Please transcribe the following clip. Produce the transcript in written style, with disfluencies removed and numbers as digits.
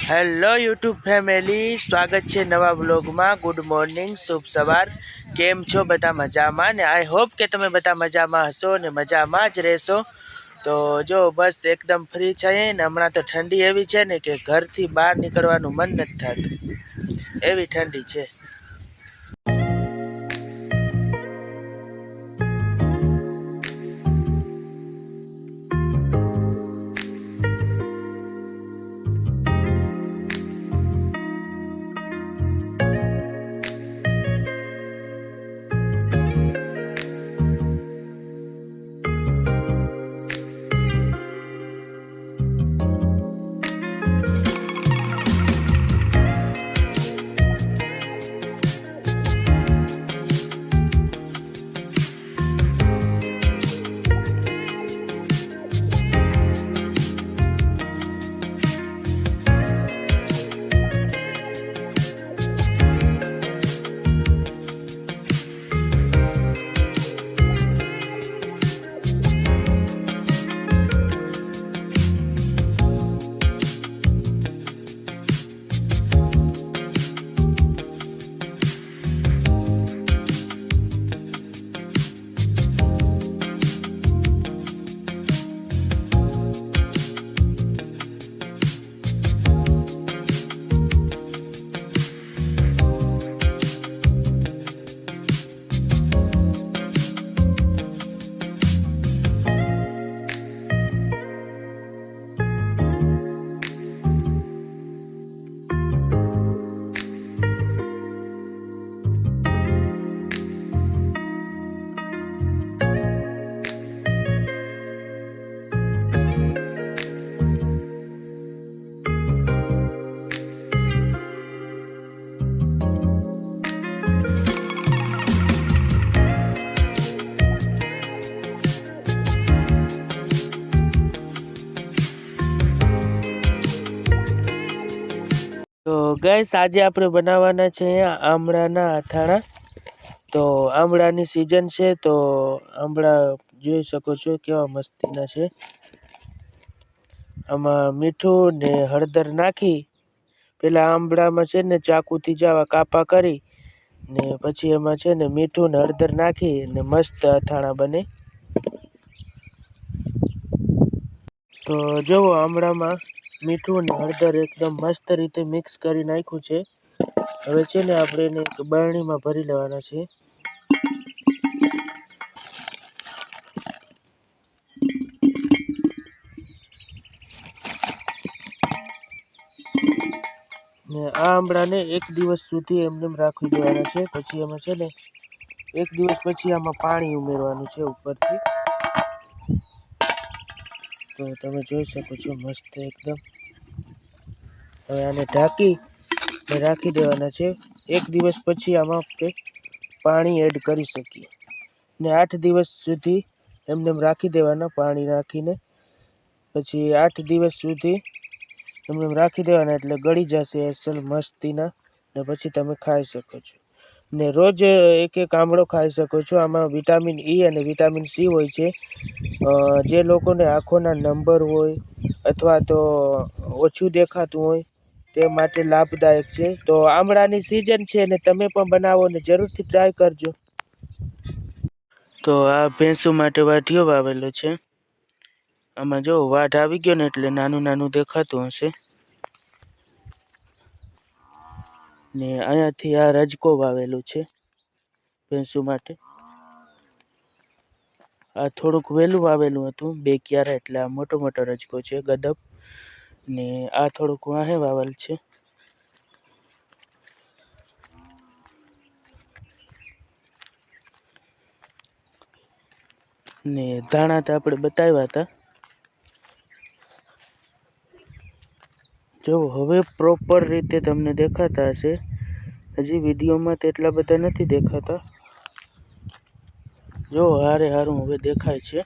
Hello YouTube family, સ્વાગત છે નવા બ્લોગમાં। ગુડ મોર્નિંગ, શુભ સવાર। કેમ છો બધા? મજામાં ને? આઈ હોપ કે તમે બધા મજામાં હશો ને મજામાં જ રહેશો। તો જો બસ એકદમ ફ્રી છે ને હમણાં તો ઠંડી એવી છે ને કે ઘરથી બહાર નીકળવાનું મન નથી થતું, એવી ઠંડી છે। તો ગાઈસ, આજે આપણે બનાવવાના છે આમળાના અથાણા। તો આમળાની સિઝન છે, તો આમળા જોઈ શકો છો કેવા મસ્તીના છે। આમાં મીઠું ને હળદર નાખી પેલા આમળામાં છે ને ચાકુથી જાવા કાપા કરી ને પછી એમાં છે ને મીઠું ને હળદર નાખી ને મસ્ત અથાણા બને। તો જુઓ, આમળામાં મીઠું ને હળદર એકદમ મસ્ત રીતે મિક્સ કરી નાખ્યું છે। હવે છે ને આપણે એને એક બરણીમાં ભરી લેવાના છે। ને આ આમળાને એક દિવસ સુધી એમને રાખી દેવાના છે। પછી એમાં છે ને એક દિવસ પછી આમાં પાણી ઉમેરવાનું છે ઉપરથી। તો તમે જોઈ શકો છો મસ્ત એકદમ। હવે આને ઢાંકી ને રાખી દેવાના છે। એક દિવસ પછી આમાં આપણે પાણી એડ કરી શકીએ ને 8 દિવસ સુધી એમને રાખી દેવાના પાણી નાખીને। પછી 8 દિવસ સુધી એમને રાખી દેવાના એટલે ગળી જશે અસલ મસ્તીના, ને પછી તમે ખાઈ શકો છો ને રોજ એક એક આમળો ખાઈ શકો છો। આમાં વિટામિન ઈ અને વિટામિન સી હોય છે। જે લોકોને આંખોના નંબર હોય અથવા તો ઓછું દેખાતું હોય તે માટે લાભદાયક છે। તો આમળાની સિઝન છે ને તમે પણ બનાવો ને જરૂરથી ટ્રાય કરજો। તો આ ભેંસુ માટે વાઢિયો વાવેલો છે। આમાં જો વાઢ આવી ગયો ને એટલે નાનું નાનું દેખાતું હશે ને અહીંયાથી આ રજકો વાવેલું છે ભેંસુ માટે। આ થોડુંક વહેલું વાવેલું હતું, 2 ક્યારા, એટલે આ મોટો મોટો રજકો છે ગદબ ને આ થોડુંક વાહે વાવેલ છે। ને ધાણા તો આપણે બતાવ્યા હતા। જો હવે પ્રોપર રીતે તમને દેખાતા હશે, હજી વિડીયોમાં તો એટલા બધા નથી દેખાતા। જો હારે હારું હવે દેખાય છે।